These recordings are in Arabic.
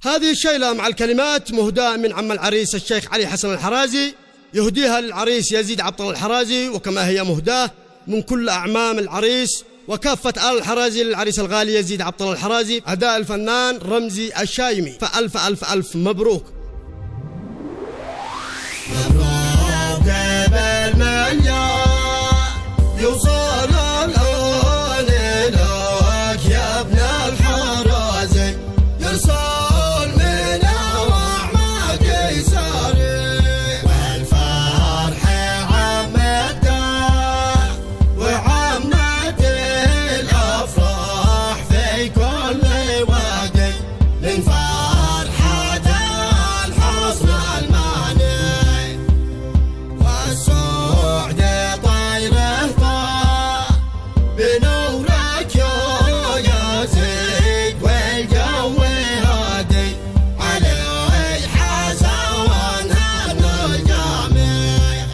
هذه الشيلة مع الكلمات مهداة من عم العريس الشيخ علي حسن الحرازي، يهديها للعريس يزيد عبد الله الحرازي، وكما هي مهداة من كل أعمام العريس وكافة آل الحرازي للعريس الغالي يزيد عبد الله الحرازي. أداء الفنان رمزي الشايمي. فألف ألف ألف مبروك. مبروك بالمليان يوصل الآن لك يا ابن الحرازي، يرسل من أعماق يساري، والفرح عمد وعمد الأفراح في كل وادي، من فرحة الحصن الماني والسعد طيره طاح بنورك يا يزيد، والجو هادي علي حسن هالجميع.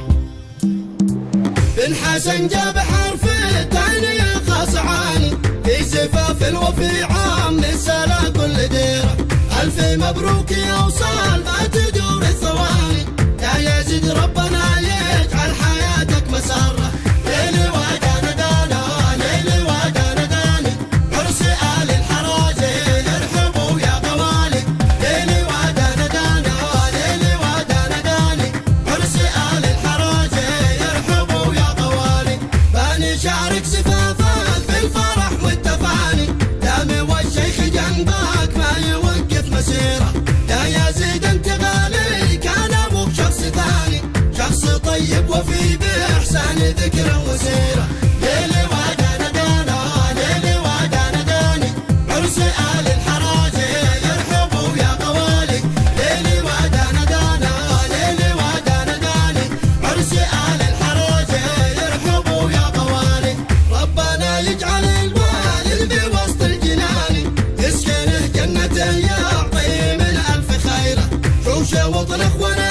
بن حسن جاب حرف الثاني خصعاني في زفاف الوفي عام السلا كل ديره، ألف مبروك يوصل ما تدور الثواني، يا يزيد ربنا يجعل حياتك مسره، ليلي ودانا دانا ليلي ودانا داني، عرس آل الحرازي يرحبوا يا غوالي، ليلي ودانا دانا ليلي ودانا داني، عرس آل الحرازي يرحبوا يا غوالي. باني شارك زفافك بالفرح والتفاني، دامي والشيخ جنبك ما يوقف مسيره، يا يزيد انت غالي كان ابوك شخص ثاني، شخص طيب وفي بإحسان ذكره وسيره، ليلي ودانا دانا ليلي ودانا داني، عرس آل الحرازي يرحبوا يا غوالي، ليلي ودانا دانا ليلي ودانا داني، عرس آل الحرازي يرحبوا يا غوالي. ربنا يجعل الوالد بوسط الجنان يسكنه جنته يعطيه من ألف خيره، شوشه وطن اخوانه